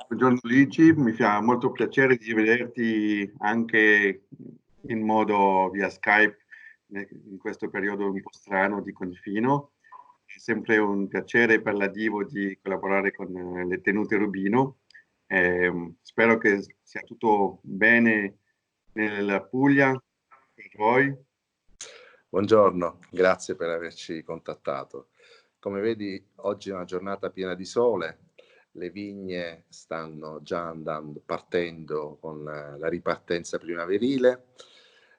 Buongiorno Luigi, mi fa molto piacere di vederti anche in modo via Skype in questo periodo un po' strano di confino. È sempre un piacere per la Divo di collaborare con le tenute Rubino. Spero che sia tutto bene nella Puglia per voi. Buongiorno, grazie per averci contattato. Come vedi, oggi è una giornata piena di sole, le vigne stanno già partendo con la ripartenza primaverile.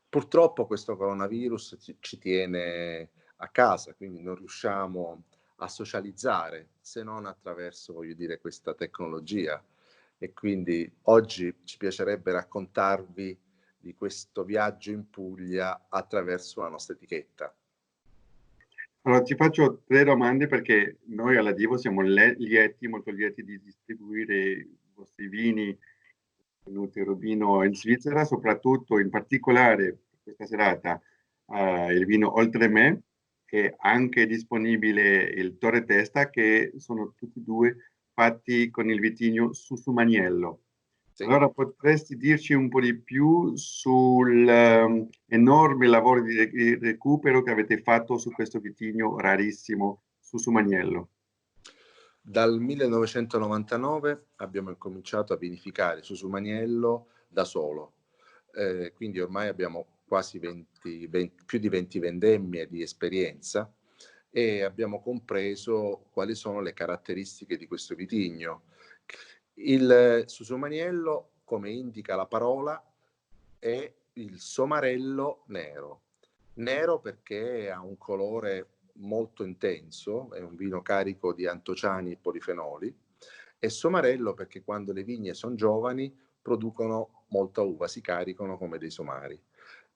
Purtroppo questo coronavirus ci tiene a casa, quindi non riusciamo a socializzare se non attraverso, voglio dire, questa tecnologia. E quindi oggi ci piacerebbe raccontarvi di questo viaggio in Puglia attraverso la nostra etichetta. Allora, ti faccio tre domande perché noi alla Divo siamo molto lieti di distribuire i vostri vini Tenute Rubino in Svizzera, soprattutto in particolare questa serata il vino Oltre Me e anche disponibile il Torre Testa, che sono tutti e due fatti con il vitigno Susumaniello. Sì. Allora potresti dirci un po' di più sull'enorme lavoro di recupero che avete fatto su questo vitigno rarissimo Susumaniello? Dal 1999 abbiamo incominciato a vinificare Susumaniello da solo, quindi ormai abbiamo quasi più di 20 vendemmie di esperienza e abbiamo compreso quali sono le caratteristiche di questo vitigno. Il Susumaniello, come indica la parola, è il somarello nero. Nero perché ha un colore molto intenso, è un vino carico di antociani e polifenoli, e somarello perché quando le vigne sono giovani producono molta uva, si caricano come dei somari.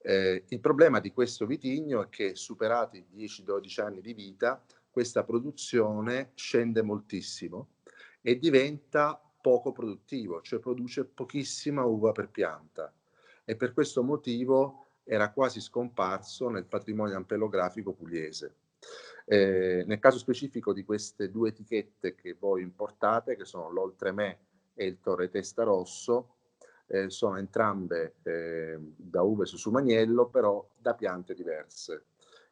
Il problema di questo vitigno è che superati i 10-12 anni di vita, questa produzione scende moltissimo e diventa poco produttivo, cioè produce pochissima uva per pianta e per questo motivo era quasi scomparso nel patrimonio ampelografico pugliese. Nel caso specifico di queste due etichette che voi importate, che sono l'Oltremè e il Torre Testa Rosso, sono entrambe da uve Susumaniello, però da piante diverse.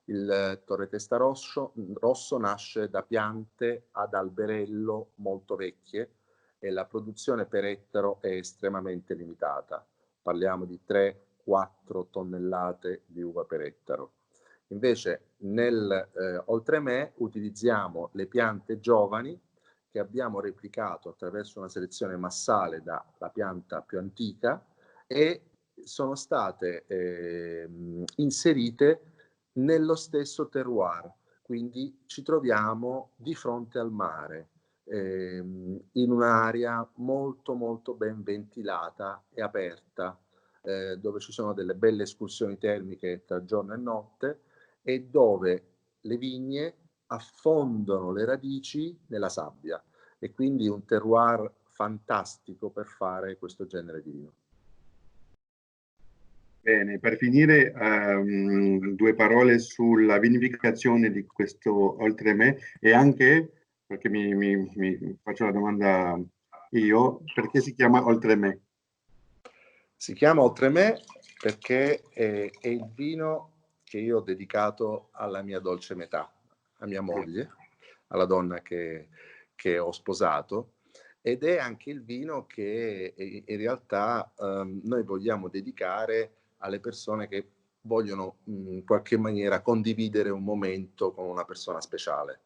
Il Torre Testa Rosso nasce da piante ad alberello molto vecchie e la produzione per ettaro è estremamente limitata. Parliamo di 3-4 tonnellate di uva per ettaro. Invece Oltremè utilizziamo le piante giovani che abbiamo replicato attraverso una selezione massale dalla pianta più antica e sono state inserite nello stesso terroir, quindi ci troviamo di fronte al mare, in un'area molto molto ben ventilata e aperta, dove ci sono delle belle escursioni termiche tra giorno e notte e dove le vigne affondano le radici nella sabbia e quindi un terroir fantastico per fare questo genere di vino. Bene, per finire, due parole sulla vinificazione di questo Oltremè e anche, perché mi faccio la domanda io, perché si chiama Oltremè? Si chiama Oltremè perché è il vino che io ho dedicato alla mia dolce metà, a mia moglie, alla donna che ho sposato, ed è anche il vino che in realtà noi vogliamo dedicare alle persone che vogliono in qualche maniera condividere un momento con una persona speciale,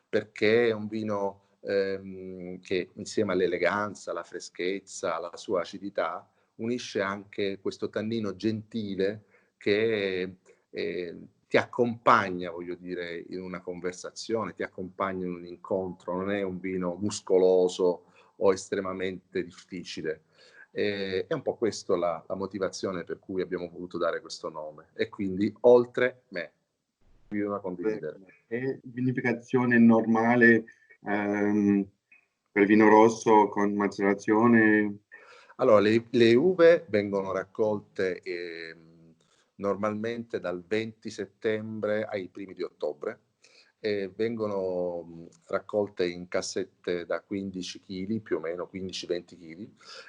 perché è un vino che insieme all'eleganza, alla freschezza, alla sua acidità, unisce anche questo tannino gentile che ti accompagna, voglio dire, in una conversazione, ti accompagna in un incontro, non è un vino muscoloso o estremamente difficile. È un po' questa la motivazione per cui abbiamo voluto dare questo nome. E quindi oltre me, vino da condividere. È vinificazione normale per vino rosso con macerazione? Allora, le uve vengono raccolte normalmente dal 20 settembre ai primi di ottobre e vengono raccolte in cassette da 15 kg, più o meno 15-20 kg,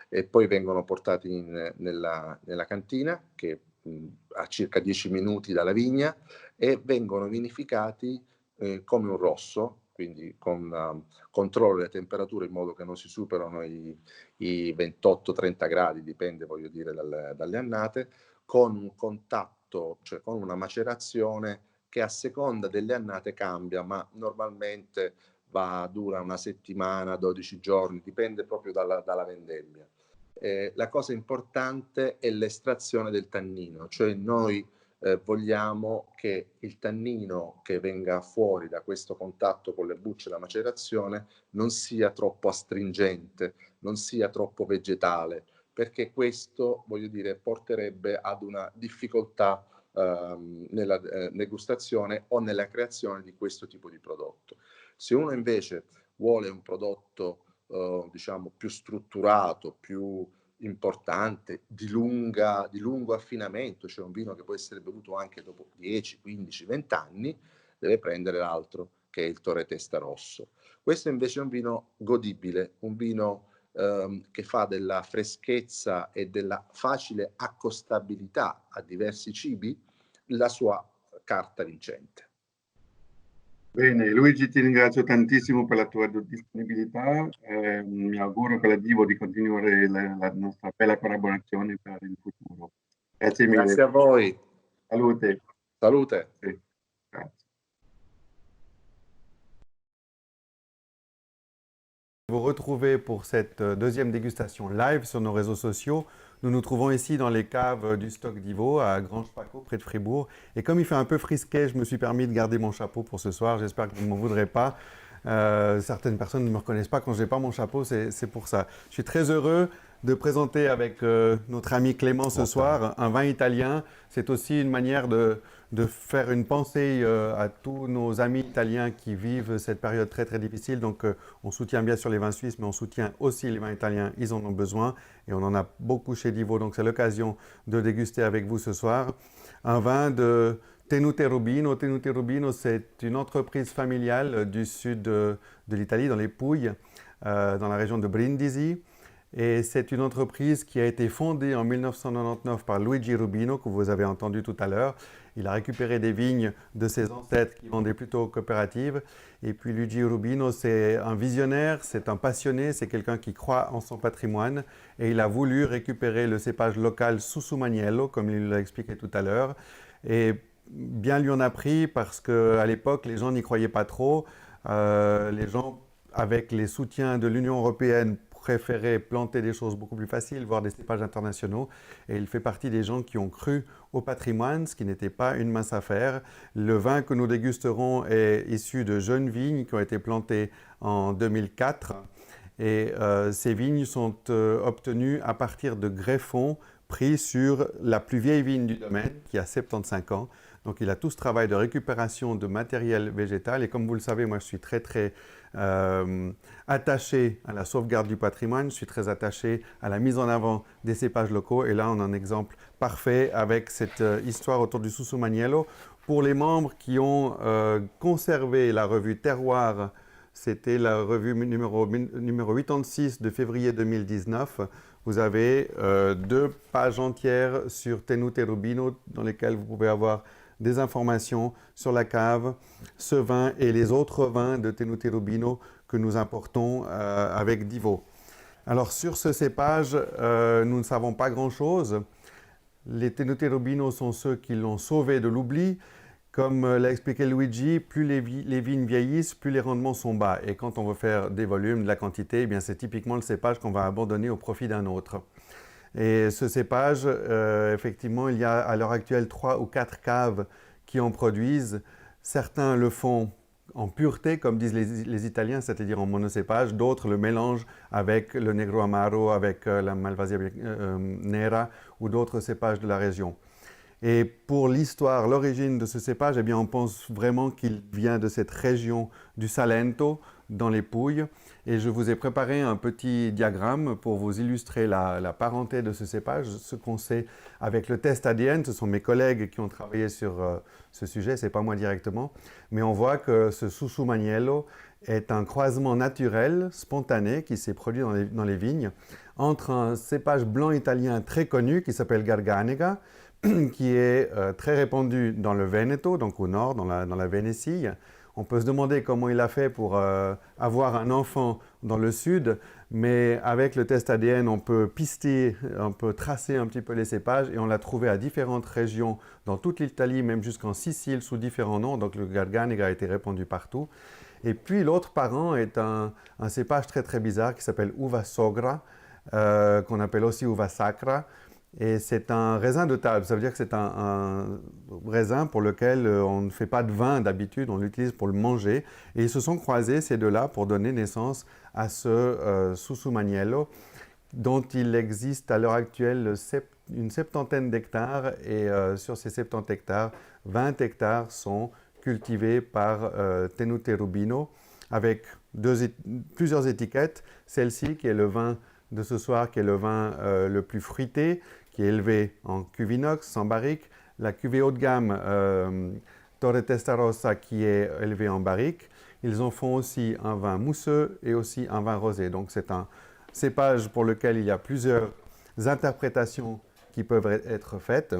e poi vengono portati nella cantina che a circa 10 minuti dalla vigna e vengono vinificati come un rosso, quindi con controllo delle temperature in modo che non si superano i 28-30 gradi, dipende voglio dire dalle annate, con un contatto, cioè con una macerazione che a seconda delle annate cambia, ma normalmente dura una settimana, 12 giorni, dipende proprio dalla vendemmia. La cosa importante è l'estrazione del tannino, cioè noi vogliamo che il tannino che venga fuori da questo contatto con le bucce e la macerazione non sia troppo astringente, non sia troppo vegetale, perché questo, voglio dire, porterebbe ad una difficoltà nella degustazione o nella creazione di questo tipo di prodotto. Se uno invece vuole un prodotto diciamo più strutturato, più importante, di lungo affinamento, cioè un vino che può essere bevuto anche dopo 10, 15, 20 anni, deve prendere l'altro, che è il Torre Testa Rosso. Questo invece è un vino godibile, un vino che fa della freschezza e della facile accostabilità a diversi cibi la sua carta vincente. Bene, Luigi, ti ringrazio tantissimo per la tua disponibilità. Mi auguro con la Divo di continuare la nostra bella collaborazione per il futuro. Grazie mille. Grazie a voi. Salute. Salute. Sì. Grazie. Vous retrouver pour cette deuxième dégustation live sur nos réseaux sociaux. Nous nous trouvons ici dans les caves du stock d'Ivo à Grange-Paco, près de Fribourg. Et comme il fait un peu frisquet, je me suis permis de garder mon chapeau pour ce soir. J'espère que vous ne m'en voudrez pas. Certaines personnes ne me reconnaissent pas quand je n'ai pas mon chapeau, c'est pour ça. Je suis très heureux de présenter avec notre ami Clément ce soir un vin italien. C'est aussi une manière de faire une pensée à tous nos amis italiens qui vivent cette période très très difficile. Donc on soutient bien sûr les vins suisses, mais on soutient aussi les vins italiens, ils en ont besoin et on en a beaucoup chez Divo. Donc c'est l'occasion de déguster avec vous ce soir un vin de Tenute Rubino. Tenute Rubino, c'est une entreprise familiale du sud de l'Italie, dans les Pouilles, dans la région de Brindisi. Et c'est une entreprise qui a été fondée en 1999 par Luigi Rubino, que vous avez entendu tout à l'heure. Il a récupéré des vignes de ses ancêtres qui vendaient plutôt aux coopératives. Et puis Luigi Rubino, c'est un visionnaire, c'est un passionné, c'est quelqu'un qui croit en son patrimoine. Et il a voulu récupérer le cépage local Susumaniello, comme il l'a expliqué tout à l'heure. Et bien lui en a pris parce qu'à l'époque, les gens n'y croyaient pas trop. Les gens, avec les soutiens de l'Union européenne, préférait planter des choses beaucoup plus faciles, voire des cépages internationaux. Et il fait partie des gens qui ont cru au patrimoine, ce qui n'était pas une mince affaire. Le vin que nous dégusterons est issu de jeunes vignes qui ont été plantées en 2004. Et ces vignes sont obtenues à partir de greffons pris sur la plus vieille vigne du domaine, qui a 75 ans. Donc il a tout ce travail de récupération de matériel végétal. Et comme vous le savez, moi je suis très attaché à la sauvegarde du patrimoine, je suis très attaché à la mise en avant des cépages locaux. Et là, on a un exemple parfait avec cette histoire autour du Susumaniello. Pour les membres qui ont conservé la revue Terroir, c'était la revue numéro 86 de février 2019. Vous avez 2 pages entières sur Tenute Rubino dans lesquelles vous pouvez avoir des informations sur la cave, ce vin et les autres vins de Tenute Rubino que nous importons avec Divo. Alors sur ce cépage, nous ne savons pas grand-chose. Les Tenute Rubino sont ceux qui l'ont sauvé de l'oubli. Comme l'a expliqué Luigi, plus les vignes vieillissent, plus les rendements sont bas. Et quand on veut faire des volumes, de la quantité, eh bien c'est typiquement le cépage qu'on va abandonner au profit d'un autre. Et ce cépage, effectivement, il y a à l'heure actuelle 3 ou 4 caves qui en produisent. Certains le font en pureté, comme disent les Italiens, c'est-à-dire en monocépage. D'autres le mélangent avec le Negro Amaro, avec la Malvasia Nera ou d'autres cépages de la région. Et pour l'histoire, l'origine de ce cépage, eh bien, on pense vraiment qu'il vient de cette région du Salento, dans les pouilles. Et je vous ai préparé un petit diagramme pour vous illustrer la parenté de ce cépage, ce qu'on sait avec le test ADN. Ce sont mes collègues qui ont travaillé sur ce sujet, ce n'est pas moi directement. Mais on voit que ce Susumaniello est un croisement naturel, spontané, qui s'est produit dans les vignes, entre un cépage blanc italien très connu qui s'appelle Garganega, qui est très répandu dans le Veneto, donc au nord, dans la Vénétie. On peut se demander comment il a fait pour avoir un enfant dans le sud, mais avec le test ADN, on peut pister, on peut tracer un petit peu les cépages et on l'a trouvé à différentes régions dans toute l'Italie, même jusqu'en Sicile, sous différents noms. Donc le Garganega a été répandu partout. Et puis l'autre parent est un cépage très très bizarre qui s'appelle Uva Sogra, qu'on appelle aussi Uva Sacra. Et c'est un raisin de table, ça veut dire que c'est un raisin pour lequel on ne fait pas de vin d'habitude, on l'utilise pour le manger. Et ils se sont croisés, ces deux-là, pour donner naissance à ce Susumaniello, dont il existe à l'heure actuelle une septantaine d'hectares. Et sur ces 70 hectares, 20 hectares sont cultivés par Tenute Rubino, avec plusieurs étiquettes. Celle-ci, qui est le vin de ce soir, qui est le vin le plus fruité, qui est élevé en cuve inox, sans barrique. La cuvée haut de gamme, Torre Testarossa, qui est élevée en barrique. Ils en font aussi un vin mousseux et aussi un vin rosé. Donc c'est un cépage pour lequel il y a plusieurs interprétations qui peuvent être faites.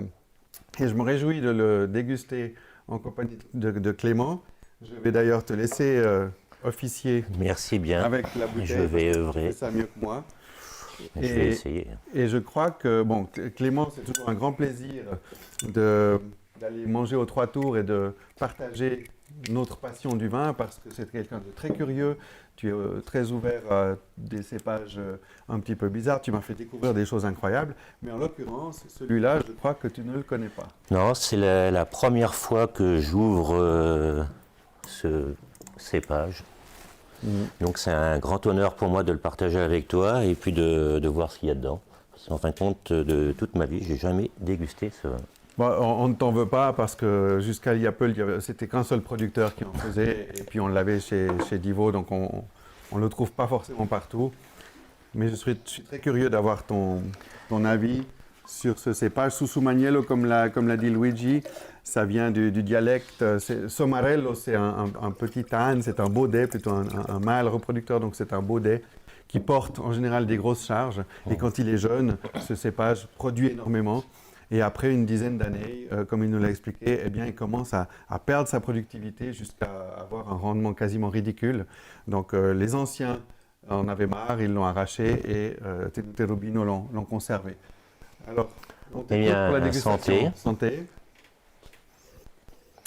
Et je me réjouis de le déguster en compagnie de Clément. Je vais d'ailleurs te laisser officier. Merci bien. Avec la bouteille. Je vais œuvrer. Tu fais ça mieux que moi. Je vais essayer. Et je crois que, bon, Clément, c'est toujours un grand plaisir d'aller manger aux Trois Tours et de partager notre passion du vin parce que c'est quelqu'un de très curieux. Tu es très ouvert à des cépages un petit peu bizarres. Tu m'as fait découvrir des choses incroyables. Mais en l'occurrence, celui-là, je crois que tu ne le connais pas. Non, c'est la première fois que j'ouvre ce cépage. Donc c'est un grand honneur pour moi de le partager avec toi et puis de voir ce qu'il y a dedans. Parce qu'en fin de compte, de toute ma vie, j'ai jamais dégusté ce vin. Bon, on ne t'en veut pas parce que jusqu'à il y a peu, c'était qu'un seul producteur qui en faisait et puis on l'avait chez Divo, donc on ne le trouve pas forcément partout. Mais je suis très curieux d'avoir ton avis sur ce cépage. Susumaniello, comme l'a dit Luigi, ça vient du dialecte. Somarello, c'est un petit âne, c'est un baudet, plutôt un mâle reproducteur, donc c'est un baudet qui porte en général des grosses charges. Et quand il est jeune, ce cépage produit énormément. Et après une dizaine d'années, comme il nous l'a expliqué, eh bien, il commence à perdre sa productivité jusqu'à avoir un rendement quasiment ridicule. Donc les anciens en avaient marre, ils l'ont arraché et Tenute Rubino l'ont conservé. Alors, on t'écoute pour la dégustation. Santé.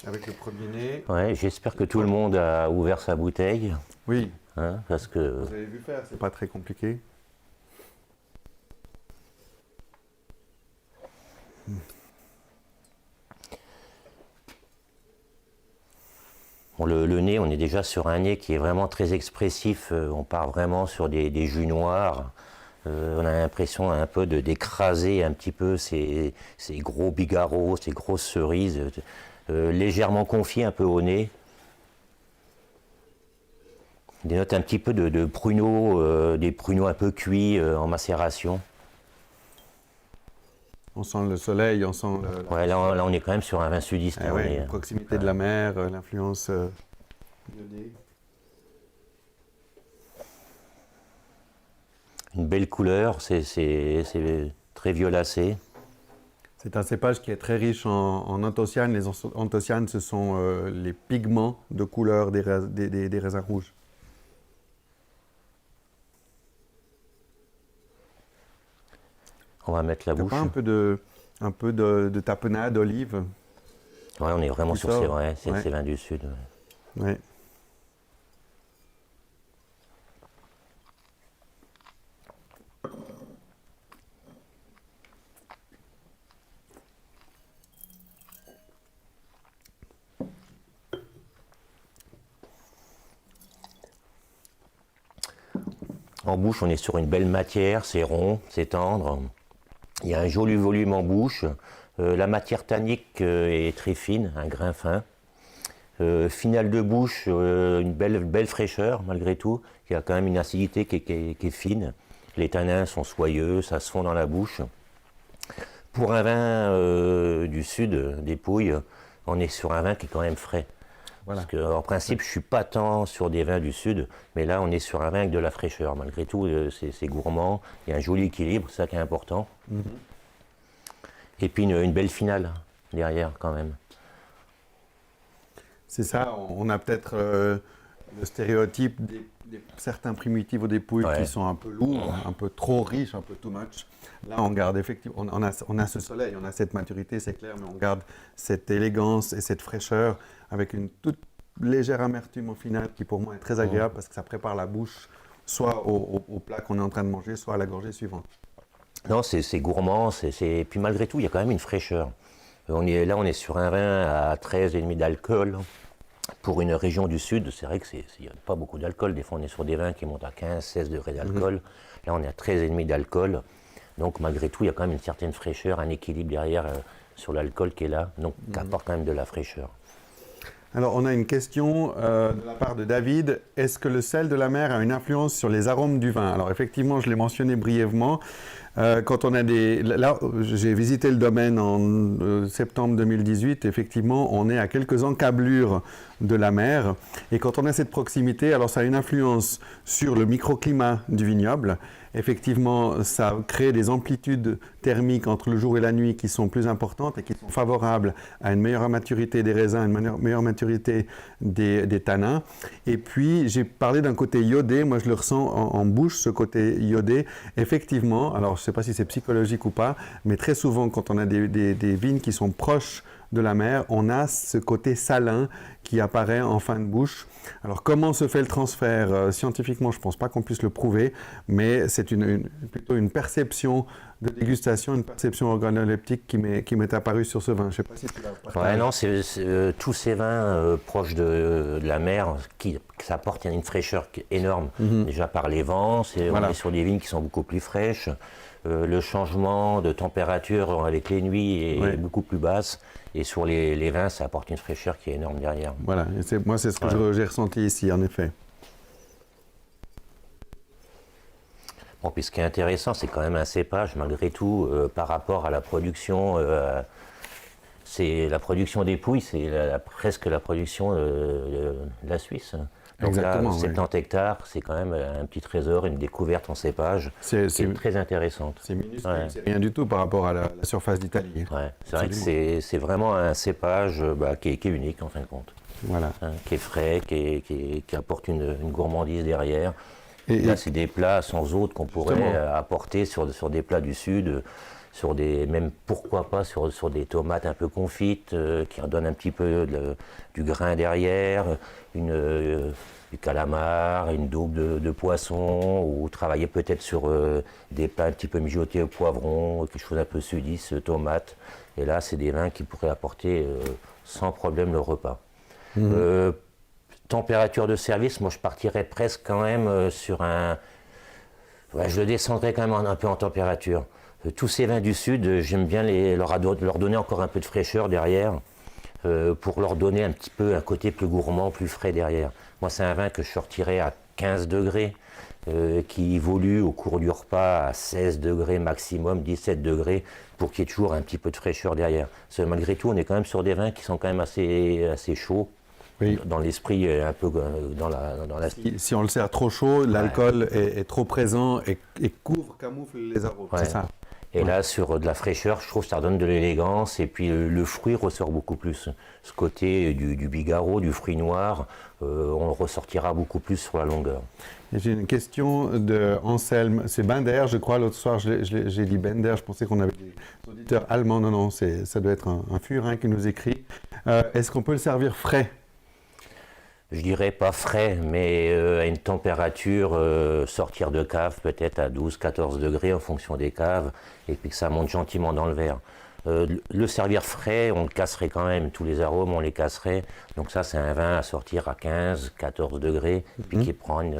Avec le premier nez. Ouais, j'espère que tout le monde a ouvert sa bouteille. Oui. Hein, parce que... Vous avez vu faire, c'est pas très compliqué. Bon, le nez, on est déjà sur un nez qui est vraiment très expressif. On part vraiment sur des jus noirs. On a l'impression un peu d'écraser un petit peu ces gros bigarros, ces grosses cerises, légèrement confiées un peu au nez. Des notes un petit peu de pruneaux, des pruneaux un peu cuits en macération. On sent le soleil, on sent... Ouais, là, on est quand même sur un vin sudiste. Ah ouais, la proximité de la mer, l'influence iodée. Une belle couleur, c'est très violacé. C'est un cépage qui est très riche en anthocyanes. Les anthocyanes, ce sont les pigments de couleur des raisins rouges. On va mettre la bouche. Pas un peu de tapenade d'olive. Ouais, on est vraiment sur ces vins du Sud. Ouais. Ouais. En bouche, on est sur une belle matière, c'est rond, c'est tendre. Il y a un joli volume en bouche. La matière tannique est très fine, un grain fin. Finale de bouche, une belle fraîcheur malgré tout, qui a quand même une acidité qui est fine. Les tanins sont soyeux, ça se fond dans la bouche. Pour un vin du sud, des Pouilles, on est sur un vin qui est quand même frais. Voilà. Parce qu'en principe, je ne suis pas tant sur des vins du sud, mais là, on est sur un vin avec de la fraîcheur. Malgré tout, c'est gourmand, il y a un joli équilibre, c'est ça qui est important. Et puis une belle finale derrière quand même. C'est ça, on a peut-être le stéréotype des certains Primitivo des Pouilles qui sont un peu lourds, un peu trop riches, un peu too much. Là, on garde effectivement, on a ce soleil, on a cette maturité, c'est clair, mais on garde cette élégance et cette fraîcheur avec une toute légère amertume au final qui pour moi est très agréable parce que ça prépare la bouche soit au plat qu'on est en train de manger, soit à la gorgée suivante. Non, c'est gourmand, et puis malgré tout, il y a quand même une fraîcheur. On est sur un vin à 13,5 d'alcool. Pour une région du sud, c'est vrai qu'il n'y a pas beaucoup d'alcool. Des fois, on est sur des vins qui montent à 15-16 degrés d'alcool. Là, on est à 13,5 d'alcool. Donc, malgré tout, il y a quand même une certaine fraîcheur, un équilibre derrière sur l'alcool qui est là, donc qui apporte quand même de la fraîcheur. Alors, on a une question de la part de David. Est-ce que le sel de la mer a une influence sur les arômes du vin? Alors, effectivement, je l'ai mentionné brièvement. Quand on a là, j'ai visité le domaine en septembre 2018. Effectivement, on est à quelques encablures de la mer. Et quand on a cette proximité, alors ça a une influence sur le microclimat du vignoble. Effectivement, ça crée des amplitudes thermiques entre le jour et la nuit qui sont plus importantes et qui sont favorables à une meilleure maturité des raisins, une meilleure maturité des tanins. Et puis, j'ai parlé d'un côté iodé. Moi, je le ressens en bouche, ce côté iodé. Effectivement, alors je ne sais pas si c'est psychologique ou pas, mais très souvent, quand on a des vignes qui sont proches de la mer, on a ce côté salin qui apparaît en fin de bouche. Alors, comment se fait le transfert? Scientifiquement, je ne pense pas qu'on puisse le prouver, mais c'est plutôt une perception de dégustation, une perception organoleptique qui m'est apparue sur ce vin. Je ne sais pas si tu l'as partagé. Ouais, non, tous ces vins proches de la mer, ça apporte une fraîcheur énorme. Déjà par les vents, on est sur des vignes qui sont beaucoup plus fraîches. Le changement de température avec les nuits est beaucoup plus basse. Et sur les vins, ça apporte une fraîcheur qui est énorme derrière. Voilà, moi c'est ce que j'ai ressenti ici, en effet. Bon, puis ce qui est intéressant, c'est quand même un cépage, malgré tout, par rapport à la production. C'est la production des Pouilles, c'est presque la production de la Suisse. Donc exactement, là, 70 hectares, c'est quand même un petit trésor, une découverte en cépage qui est très intéressante. C'est minuscule, c'est rien du tout par rapport à la surface d'Italie. Ouais, c'est vrai que c'est vraiment un cépage qui est unique en fin de compte. Voilà. Qui est frais, qui apporte une gourmandise derrière. Et là, c'est des plats sans autres qu'on pourrait apporter sur des plats du Sud, même pourquoi pas sur des tomates un peu confites, qui redonnent un petit peu du grain derrière, du calamar, une daube de poisson, ou travailler peut-être sur des plats un petit peu mijotés au poivron, quelque chose un peu sudiste, tomates. Et là, c'est des vins qui pourraient apporter sans problème le repas. Température de service, moi je partirais presque quand même sur je le descendrais quand même un peu en température. Tous ces vins du Sud, j'aime bien leur donner encore un peu de fraîcheur derrière, pour leur donner un petit peu un côté plus gourmand, plus frais derrière. Moi, c'est un vin que je sortirais à 15 degrés, qui évolue au cours du repas à 16 degrés maximum, 17 degrés, pour qu'il y ait toujours un petit peu de fraîcheur derrière. Parce que malgré tout, on est quand même sur des vins qui sont quand même assez chauds. Oui. Dans l'esprit, un peu dans la... Si on le sert trop chaud, l'alcool est trop présent et camoufle les arômes, c'est ça. Et là, sur de la fraîcheur, je trouve que ça donne de l'élégance. Et puis le fruit ressort beaucoup plus. Ce côté du bigarreau, du fruit noir, on le ressortira beaucoup plus sur la longueur. J'ai une question de Anselme. C'est Bender, je crois. L'autre soir, j'ai dit Bender. Je pensais qu'on avait des auditeurs allemands. Non, ça doit être un Furin qui nous écrit. Est-ce qu'on peut le servir frais? Je dirais pas frais, mais à une température, sortir de cave peut-être à 12-14 degrés en fonction des caves, et puis que ça monte gentiment dans le verre. Le servir frais, on le casserait quand même, tous les arômes, on les casserait. Donc ça, c'est un vin à sortir à 15, 14 degrés, puis qui prenne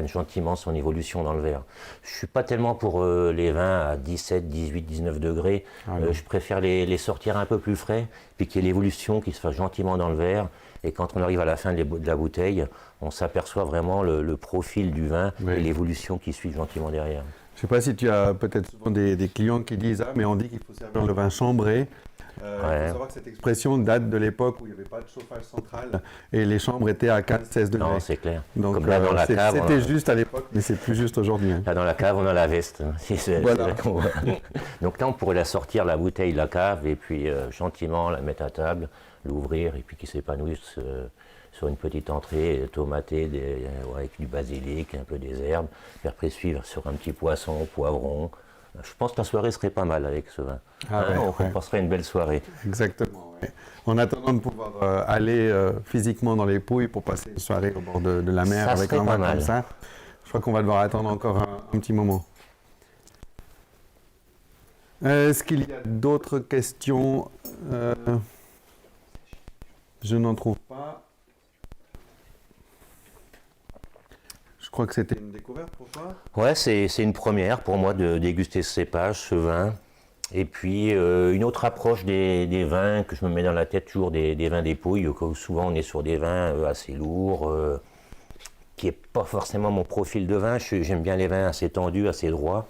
gentiment son évolution dans le verre. Je ne suis pas tellement pour les vins à 17, 18, 19 degrés. Je préfère les sortir un peu plus frais, puis qu'il y ait l'évolution qui se fasse gentiment dans le verre. Et quand on arrive à la fin de la bouteille, on s'aperçoit vraiment le profil du vin et l'évolution qui suit gentiment derrière. Je ne sais pas si tu as peut-être souvent des clients qui disent « Ah, mais on dit qu'il faut servir le vin chambré ». Il faut savoir que cette expression date de l'époque où il n'y avait pas de chauffage central et les chambres étaient à 15-16 degrés. Non, c'est clair. Donc, comme là dans la cave. C'était juste à l'époque, mais c'est plus juste aujourd'hui. Là dans la cave, on a la veste. Voilà. Donc là, on pourrait la sortir, la bouteille, la cave, et puis gentiment la mettre à table, l'ouvrir, et puis qu'il s'épanouisse sur une petite entrée tomatée avec du basilic, un peu des herbes, puis après suivre sur un petit poisson, poivron. Je pense que la soirée serait pas mal avec ce vin. On passerait une belle soirée. Exactement. Ouais. En attendant de pouvoir aller physiquement dans les Pouilles pour passer une soirée au bord de la mer Ça avec un vin comme ça, je crois qu'on va devoir attendre encore un petit moment. Est-ce qu'il y a d'autres questions? Je n'en trouve pas. Je crois que c'était une découverte pour toi. Ouais, c'est une première pour moi de déguster ce cépage, ce vin. Et puis une autre approche des vins que je me mets dans la tête, toujours des vins des Pouilles, où souvent on est sur des vins assez lourds, qui n'est pas forcément mon profil de vin. J'aime bien les vins assez tendus, assez droits.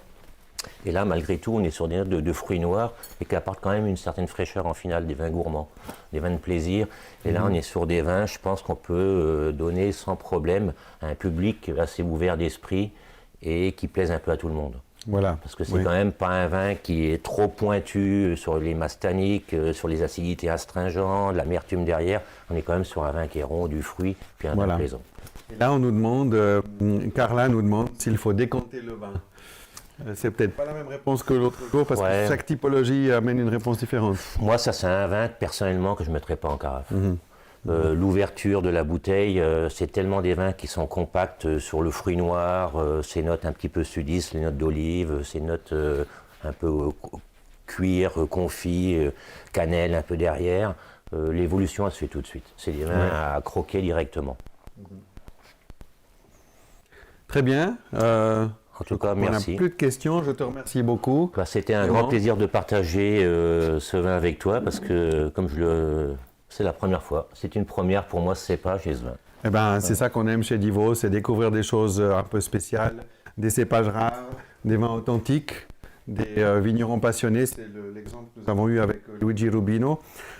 Et là, malgré tout, on est sur des notes de fruits noirs et qui apportent quand même une certaine fraîcheur en finale, des vins gourmands, des vins de plaisir. Et là, on est sur des vins, je pense qu'on peut donner sans problème à un public assez ouvert d'esprit et qui plaise un peu à tout le monde. Voilà. Parce que c'est quand même pas un vin qui est trop pointu sur les masses tanniques, sur les acidités astringentes, l'amertume derrière. On est quand même sur un vin qui est rond, du fruit, puis un vin plaisant. Et là, on nous demande, Carla nous demande s'il faut décanter le vin. C'est peut-être pas la même réponse que l'autre jour, parce que chaque typologie amène une réponse différente. Moi, ça, c'est un vin, personnellement, que je ne mettrais pas en carafe. L'ouverture de la bouteille, c'est tellement des vins qui sont compacts sur le fruit noir, ces notes un petit peu sudistes, les notes d'olive, ces notes un peu cuir, confit, cannelle un peu derrière. L'évolution, elle se fait tout de suite. C'est des vins à croquer directement. Très bien. En tout cas, merci. On n'a plus de questions, je te remercie beaucoup. C'était un grand plaisir de partager ce vin avec toi, parce que comme c'est la première fois. C'est une première pour moi, ce cépage et ce vin. Eh ben, c'est ça qu'on aime chez Divo, c'est découvrir des choses un peu spéciales, des cépages rares, des vins authentiques, des vignerons passionnés. C'est l'exemple que nous avons eu avec Luigi Rubino.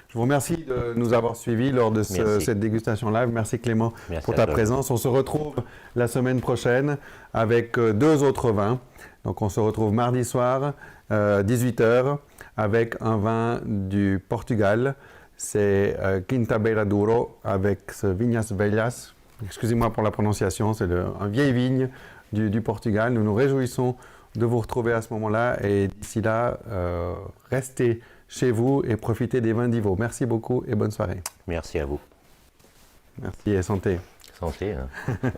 Je vous remercie de nous avoir suivis lors de cette dégustation live. Merci Clément pour ta présence. On se retrouve la semaine prochaine avec 2 autres vins. Donc on se retrouve mardi soir, 18h, avec un vin du Portugal. C'est Quinta Beira Douro avec ce Vinhas Velhas. Excusez-moi pour la prononciation, c'est un vieille vigne du Portugal. Nous nous réjouissons de vous retrouver à ce moment-là. Et d'ici là, restez chez vous et profitez des vins d'Ivo. Merci beaucoup et bonne soirée. Merci à vous. Merci et santé. Santé. Hein.